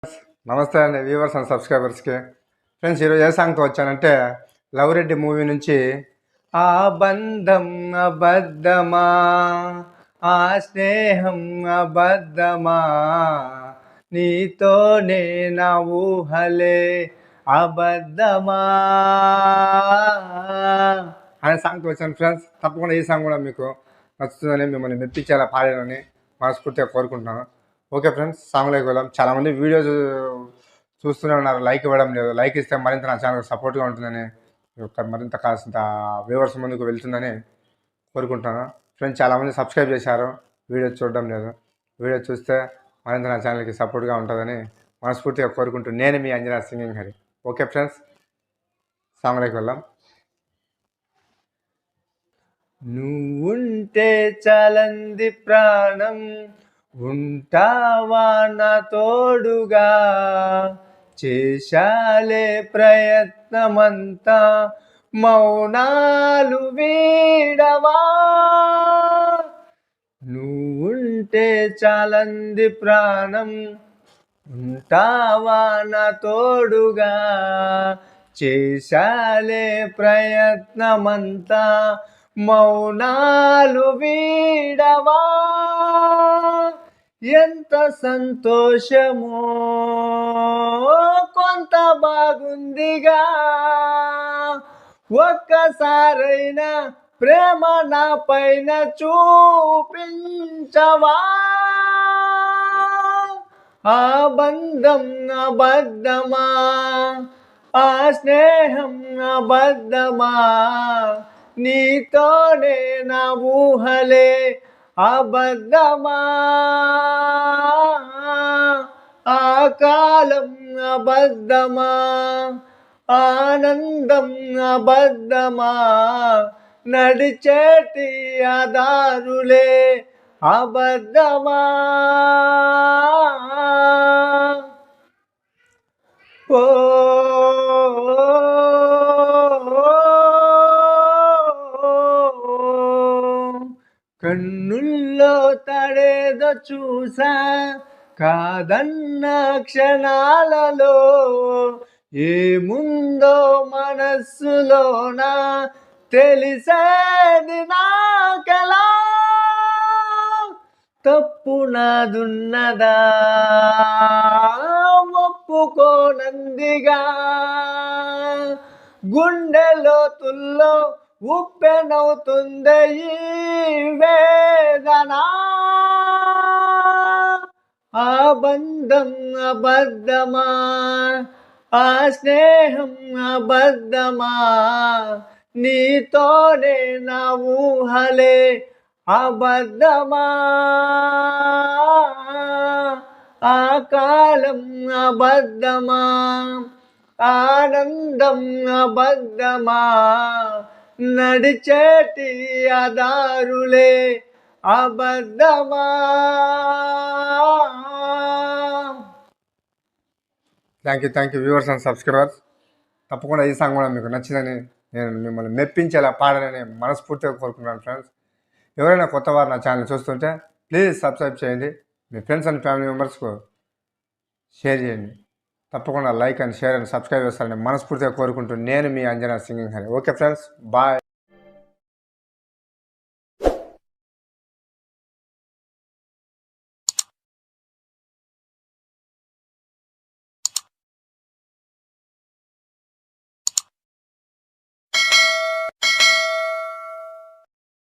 నమస్తే అండి viewers and సబ్స్క్రైబర్స్కి. ఫ్రెండ్స్, ఈరోజు ఏ సాంగ్తో వచ్చానంటే లవ్ రెడ్డి మూవీ నుంచి ఆ బంధం అబద్ధమా, ఆ స్నేహం అబద్ధమా, నీతోనే నా ఊహలే అబద్ధమా అనే సాంగ్తో వచ్చాను ఫ్రెండ్స్. తప్పకుండా ఈ సాంగ్ కూడా మీకు నచ్చుతుందని, మిమ్మల్ని మెప్పించేలా పాడాలని మనస్ఫూర్తిగా కోరుకుంటున్నాను. ఓకే ఫ్రెండ్స్, సాంగ్లోకి వెళ్దాం. చాలామంది వీడియోస్ చూస్తూనే ఉన్నారు, లైక్ ఇవ్వడం లేదు. లైక్ ఇస్తే మరింత నా ఛానల్ సపోర్ట్గా ఉంటుందని, మరింత కాస్త వ్యూవర్స్ ముందుకు వెళ్తుందని కోరుకుంటున్నాను. ఫ్రెండ్స్, చాలామంది సబ్స్క్రైబ్ చేశారు, వీడియో చూడడం లేదు. వీడియో చూస్తే మరింత నా ఛానల్కి సపోర్ట్గా ఉంటుందని మనస్ఫూర్తిగా కోరుకుంటూ నేను మీ Anjana singing Hari. Okay friends, సాంగ్లోకి వెళ్దాం. నువ్వుంటే చాలంది ప్రాణం, ఉంటావా నా తోడుగా, చేశాలే ప్రయత్నమంతా, మౌనాలు వీడవా. నువ్వుంటే చాలంది ప్రాణం, ఉంటావా నా తోడుగా, చేశాలే ప్రయత్నమంతా, మౌనాలు వీడవా. ఎంత సంతోషమో కొంత బాగుందిగా, ఒక్కసారైనా ప్రేమ నా పైన చూపించవా. ఆ బంధం అబద్ధమా, ఆ స్నేహం అబద్ధమా, నీతోనే నా ఊహలే అబద్ధమా. ఆ కాలం అబద్ధమా, ఆనందం అబద్ధమా, నడిచేటి ఆదారులే అబద్ధమా. ఓ కన్నుల్లో తడేదో చూసా, కాదన్న క్షణాలలో ఏముందో మనస్సులోన తెలిసేది నాకెలా. తప్పు నాదున్నదా ఒప్పుకోనందిగా, గుండెలో తుల్లో ఉప్పెనవుతుంది ఈ వేదన. ఆ బంధం అబద్ధమా, ఆ స్నేహం అబద్ధమా, నీతోనే నా ఊహలే అబద్ధమా. ఆ కాలం అబద్ధమా, ఆనందం అబద్ధమా, నడిచేటి ఆదారులే అబద్ధమా. Thank you viewers and subscribers. తప్పకుండా ఈ సాంగ్ కూడా మీకు నచ్చిందని, నేను మిమ్మల్ని మెప్పించేలా పాడాలని మనస్ఫూర్తిగా కోరుకుంటున్నాను ఫ్రెండ్స్. ఎవరైనా కొత్త వారు నా ఛానల్ చూస్తుంటే ప్లీజ్ సబ్స్క్రైబ్ చేయండి, మీ ఫ్రెండ్స్ అండ్ ఫ్యామిలీ మెంబర్స్కు షేర్ చేయండి. తప్పకుండా like and share and subscribe చేస్తారని మనస్ఫూర్తిగా కోరుకుంటూ నేను మీ Anjana singing Hari. Okay friends, bye.